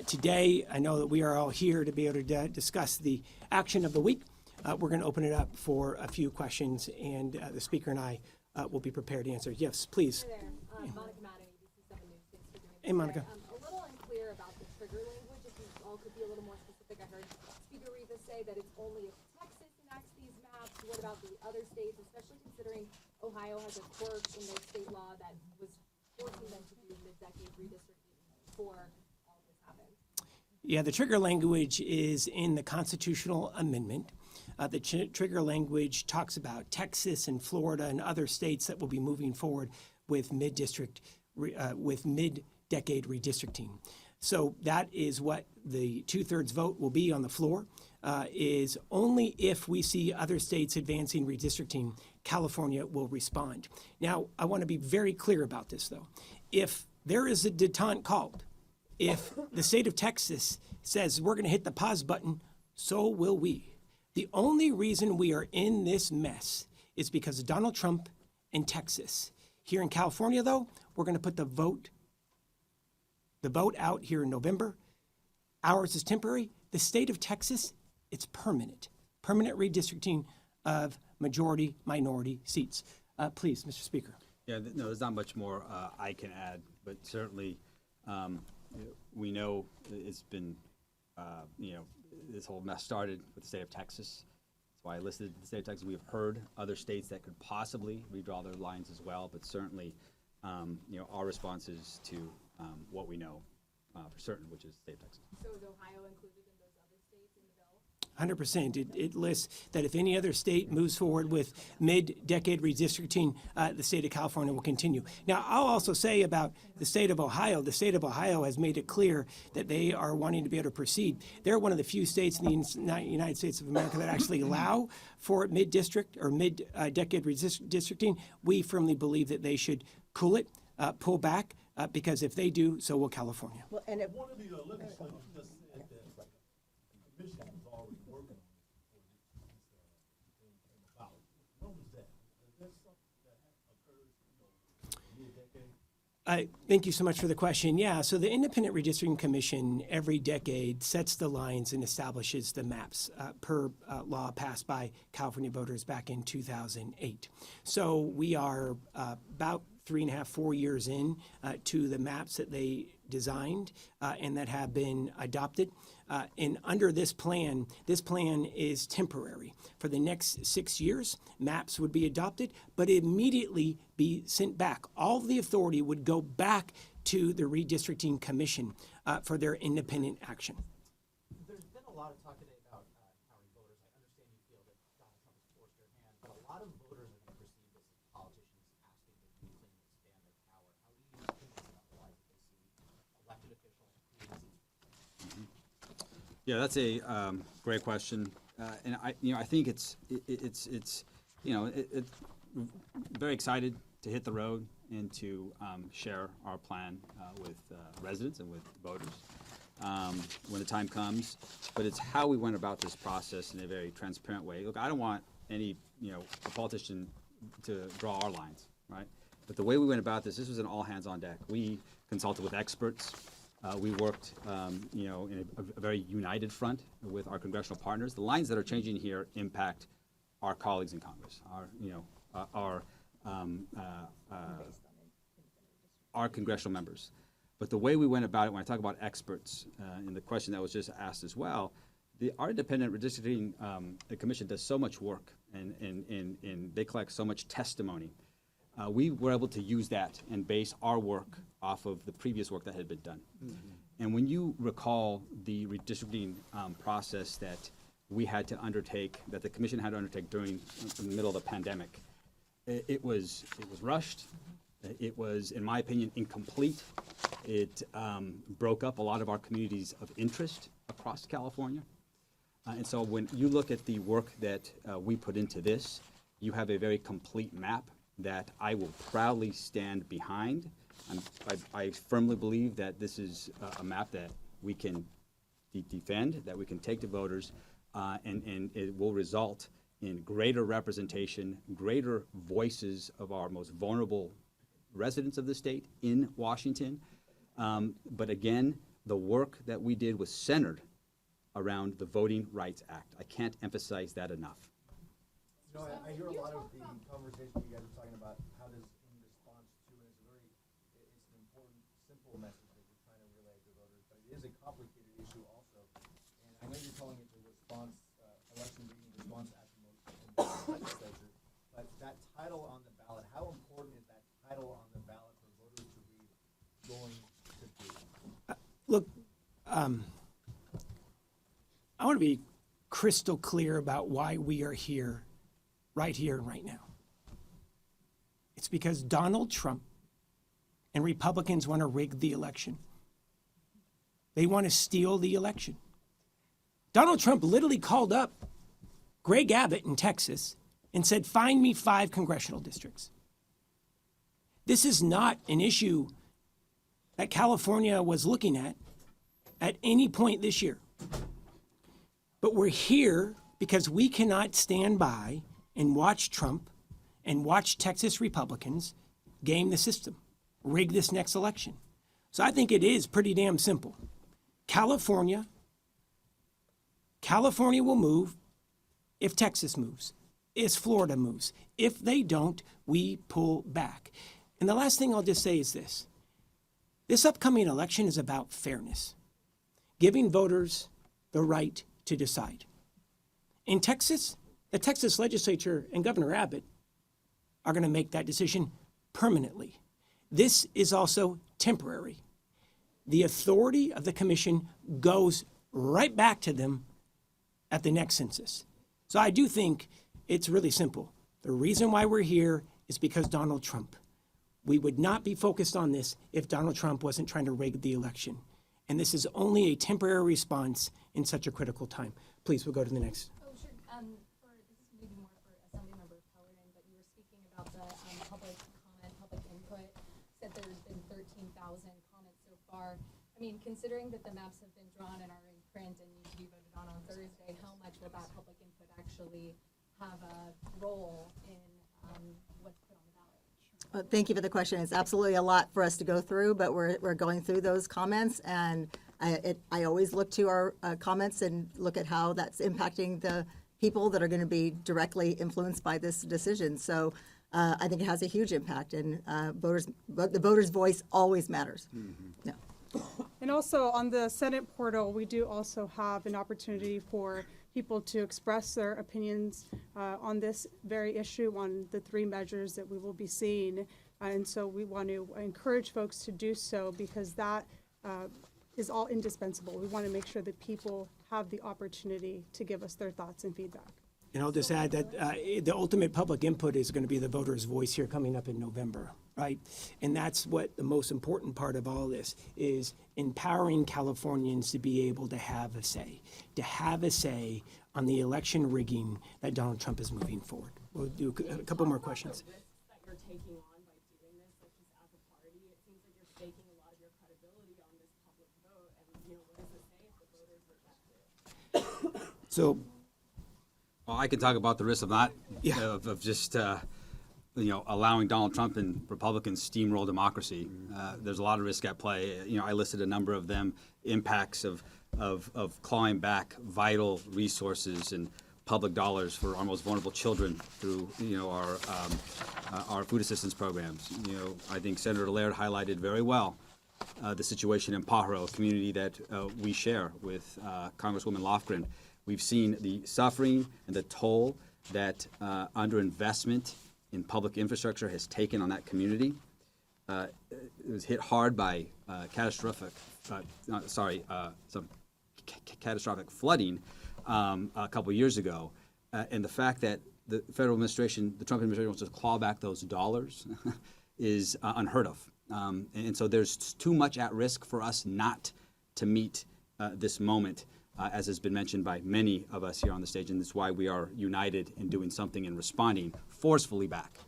Today, I know that we are all here to be able to discuss the action of the week. We're going to open it up for a few questions, and the speaker and I will be prepared to answer. Yes, please. Hi there. Monica Madden, ABC 7 News. Thanks for doing this. Hey, Monica. A little unclear about the trigger language. If you all could be a little more specific. I heard Speaker Rivas say that it's only if Texas enacts these maps. What about the other states, especially considering Ohio has a quirk in their state law that was forcing them to do mid-decade redistricting before all this happened? Yeah, the trigger language is in the constitutional amendment. The trigger language talks about Texas and Florida and other states that will be moving forward with mid-decade redistricting. So that is what the 2/3 vote will be on the floor, is only if we see other states advancing redistricting, California will respond. Now, I want to be very clear about this, though. If there is a detente called, if the state of Texas says we're going to hit the pause button, so will we. The only reason we are in this mess is because of Donald Trump and Texas. Here in California, though, we're going to put the vote the vote out here in November. Ours is temporary. The state of Texas, it's permanent redistricting of majority minority seats. Please, Mr. Speaker. Yeah, no, there's not much more I can add, but certainly we know it's been, this whole mess started with the state of Texas. That's why I listed the state of Texas. We have heard other states that could possibly redraw their lines as well, but certainly, our response is to what we know for certain, which is the state of Texas. So is Ohio included in those other states in the bill? 100%. It lists that if any other state moves forward with mid-decade redistricting, the state of California will continue. Now, I'll also say about the state of Ohio has made it clear that they are wanting to be able to proceed. They're one of the few states in the United States of America that actually allow for mid-district or mid-decade redistricting. We firmly believe that they should cool it, pull back, because if they do, so will California. Well, and it, One of the legislators just said that the commission was already working on it for this about. When was that? Is that something that occurred, mid-decade? Thank you so much for the question. Yeah, so the Independent Redistricting Commission every decade sets the lines and establishes the maps per law passed by California voters back in 2008. So we are about 3.5, 4 years in to the maps that they designed and that have been adopted. And under this plan is temporary. For the next 6 years, maps would be adopted, but immediately be sent back. All of the authority would go back to the Redistricting Commission for their independent action. There's been a lot of talk today about empowering voters. I understand you feel that Donald Trump has forced your hand, but a lot of voters are going to perceive this as politicians asking to do things to expand their power. How do you think about the lives that they see elected officials creating? Yeah, that's a great question, and I think it's very excited to hit the road and to share our plan with residents and with voters when the time comes. But it's how we went about this process in a very transparent way. Look, I don't want any a politician to draw our lines, right? But the way we went about this was an all hands on deck. We consulted with experts. We worked, in a very united front with our congressional partners. The lines that are changing here impact our colleagues in Congress, our congressional members. But the way we went about it, when I talk about experts, and the question that was just asked as well, our independent redistricting commission does so much work, and they collect so much testimony. We were able to use that and base our work off of the previous work that had been done. Mm-hmm. And when you recall the redistricting process that we had to undertake, that the commission had to undertake during the middle of the pandemic, it was rushed. It was, in my opinion, incomplete. It broke up a lot of our communities of interest across California. And so when you look at the work that we put into this, you have a very complete map that I will proudly stand behind. I firmly believe that this is a map that we can defend, that we can take to voters, and it will result in greater representation, greater voices of our most vulnerable residents of the state in Washington. But again, the work that we did was centered around the Voting Rights Act. I can't emphasize that enough. I hear a lot of the conversation you guys are talking about how this in response to, and it's an important, simple message that you're trying to relay to voters, but it is a complicated issue also. And I know you're calling it the response, election reading response action motion in the legislature, but that title on the ballot, how important is that title on the ballot for voters to read going to be? Look, I want to be crystal clear about why we are here and right now. It's because Donald Trump and Republicans want to rig the election. They want to steal the election. Donald Trump literally called up Greg Abbott in Texas and said, find me 5 congressional districts. This is not an issue that California was looking at any point this year. But we're here because we cannot stand by and watch Trump and watch Texas Republicans game the system, rig this next election. So I think it is pretty damn simple. California will move if Texas moves, if Florida moves. If they don't, we pull back. And the last thing I'll just say is this. This upcoming election is about fairness, giving voters the right to decide. In Texas, the Texas legislature and Governor Abbott are going to make that decision permanently. This is also temporary. The authority of the commission goes right back to them at the next census. So I do think it's really simple. The reason why we're here is because Donald Trump. We would not be focused on this if Donald Trump wasn't trying to rig the election. And this is only a temporary response in such a critical time. Please, we'll go to the next. Oh, sure. This is maybe more for Assemblymember Pellerton, but you were speaking about the public comment, public input. Said there's been 13,000 comments so far. I mean, considering that the maps have been drawn and are in print and need to be voted on Thursday, how much will that public input actually have a role in what's put on the ballot? Thank you for the question. It's absolutely a lot for us to go through, but we're going through those comments, and I always look to our comments and look at how that's impacting the people that are going to be directly influenced by this decision. So I think it has a huge impact, and the voters' voice always matters. Yeah. And also on the Senate portal, we do also have an opportunity for people to express their opinions on this very issue, on the 3 measures that we will be seeing. And so we want to encourage folks to do so, because that is all indispensable. We want to make sure that people have the opportunity to give us their thoughts and feedback. And I'll just add that the ultimate public input is going to be the voters' voice here coming up in November, right? And that's what the most important part of all this is, empowering Californians to be able to have a say on the election rigging that Donald Trump is moving forward. We'll do a couple more questions. That you're taking on by doing this, like just as a party, it seems like you're staking a lot of your credibility on this public vote, and what does it say if the voters reject it? So, well, I can talk about the risk of not, of just, allowing Donald Trump and Republicans steamroll democracy. There's a lot of risk at play. I listed a number of them: impacts of clawing back vital resources and public dollars for our most vulnerable children through, our food assistance programs. I think Senator Laird highlighted very well the situation in Pajaro, a community that we share with Congresswoman Lofgren. We've seen the suffering and the toll that underinvestment in public infrastructure has taken on that community. It was hit hard by catastrophic flooding a couple years ago. And the fact that the federal administration, the Trump administration, wants to claw back those dollars is unheard of. And so there's too much at risk for us not to meet this moment, as has been mentioned by many of us here on the stage, and that's why we are united in doing something and responding forcefully back.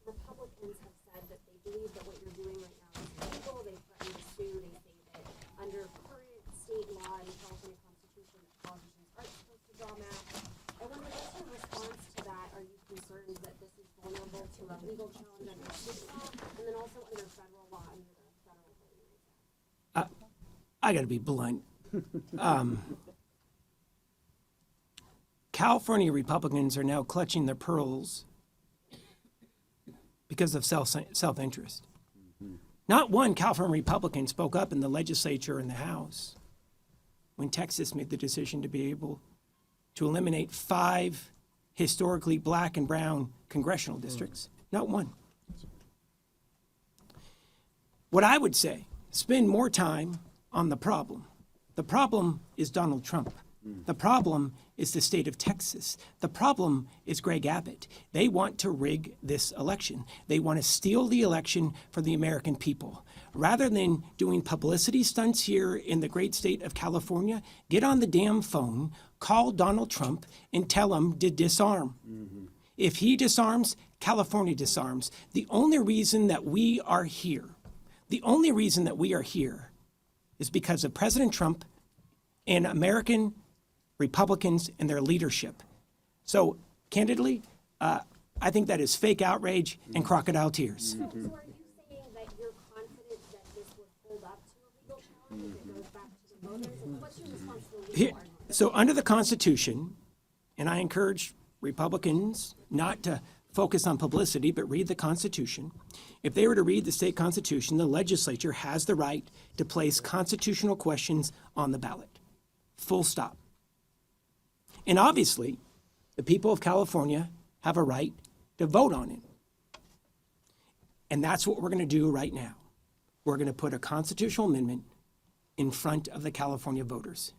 Republicans have said that they believe that what you're doing right now is illegal. They threaten to sue. They say that under current state law and the California Constitution, that politicians aren't supposed to draw maps. I wonder, what's your response to that? Are you concerned that this is vulnerable to a legal challenge under state law, and then also under federal law, under the Federal Voting Rights Act? I got to be blunt. California Republicans are now clutching their pearls because of self-interest. Not one California Republican spoke up in the legislature and the House when Texas made the decision to be able to eliminate 5 historically black and brown congressional districts. Not one. What I would say, spend more time on the problem. The problem is Donald Trump. The problem is the state of Texas. The problem is Greg Abbott. They want to rig this election. They want to steal the election for the American people. Rather than doing publicity stunts here in the great state of California, get on the damn phone, call Donald Trump, and tell him to disarm. If he disarms, California disarms. The only reason that we are here is because of President Trump and American Republicans and their leadership. So, candidly, I think that is fake outrage and crocodile tears. So are you saying that you're confident So under the Constitution, and I encourage Republicans not to focus on publicity, but read the Constitution. If they were to read the state constitution, the legislature has the right to place constitutional questions on the ballot. Full stop. And obviously, the people of California have a right to vote on it. And that's what we're going to do right now. We're going to put a constitutional amendment in front of the California voters.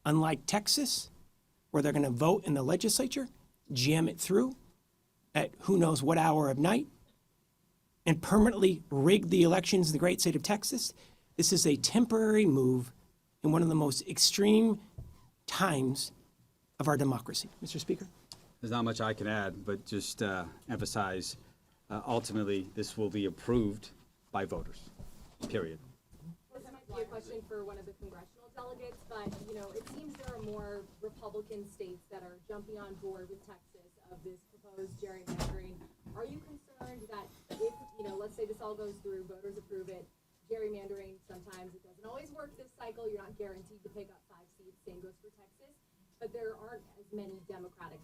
Unlike Texas, where they're going to vote in the legislature, jam it through at who knows what hour of night, and permanently rig the elections in the great state of Texas, this is a temporary move in one of the most extreme times of our democracy. Mr. Speaker? There's not much I can add, but just emphasize, ultimately, this will be approved by voters, period. This might be a question for one of the congressional delegates, but, you know, it seems there are more Republican states that are jumping on board with Texas of this proposed gerrymandering. Are you concerned that if, you know, let's say this all goes through, voters approve it, gerrymandering, sometimes it doesn't always work this cycle, you're not guaranteed to pick up 5 seats, same goes for Texas, but there aren't as many Democratic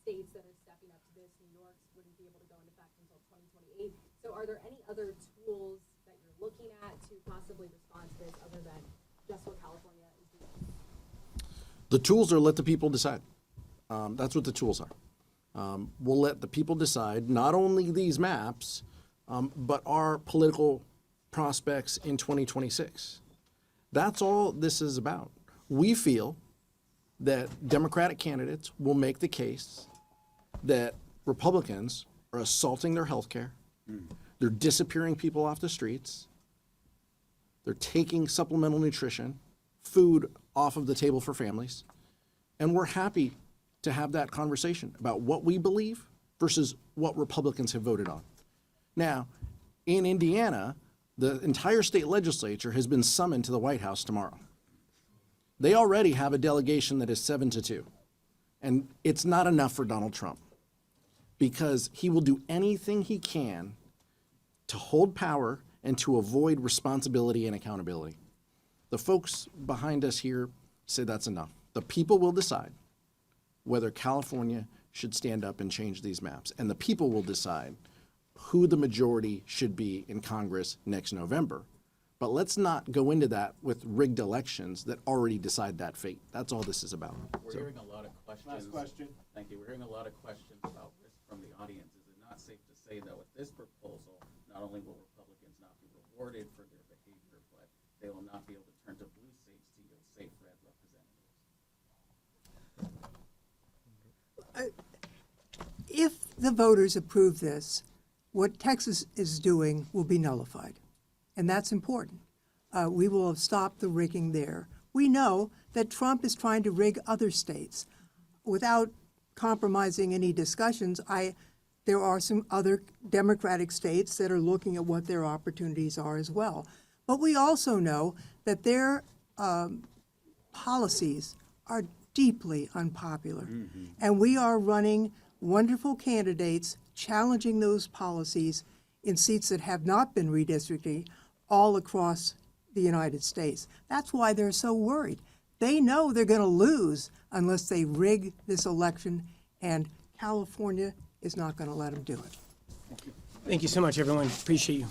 states that are stepping up to this. New York wouldn't be able to go into effect until 2028. So are there any other tools that you're looking at to possibly respond to this other than just what California is doing? The tools are let the people decide. That's what the tools are. We'll let the people decide not only these maps, but our political prospects in 2026. That's all this is about. We feel that Democratic candidates will make the case that Republicans are assaulting their health care, they're disappearing people off the streets, they're taking supplemental nutrition, food off of the table for families, and we're happy to have that conversation about what we believe versus what Republicans have voted on. Now, in Indiana, the entire state legislature has been summoned to the White House tomorrow. They already have a delegation that is 7-2, and it's not enough for Donald Trump because he will do anything he can to hold power and to avoid responsibility and accountability. The folks behind us here say that's enough. The people will decide whether California should stand up and change these maps, and the people will decide who the majority should be in Congress next November. But let's not go into that with rigged elections that already decide that fate. That's all this is about. We're hearing a lot of questions. Last question. Thank you. We're hearing a lot of questions about this from the audience. Is it not safe to say that with this proposal, not only will Republicans not be rewarded for their behavior, but they will not be able to turn to blue states to yield safe red representatives? If the voters approve this, what Texas is doing will be nullified. And that's important. We will have stopped the rigging there. We know that Trump is trying to rig other states. Without compromising any discussions, there are some other Democratic states that are looking at what their opportunities are as well. But we also know that their policies are deeply unpopular. And we are running wonderful candidates challenging those policies in seats that have not been redistricted all across the United States. That's why they're so worried. They know they're going to lose unless they rig this election, and California is not going to let them do it. Thank you so much, everyone. Appreciate you.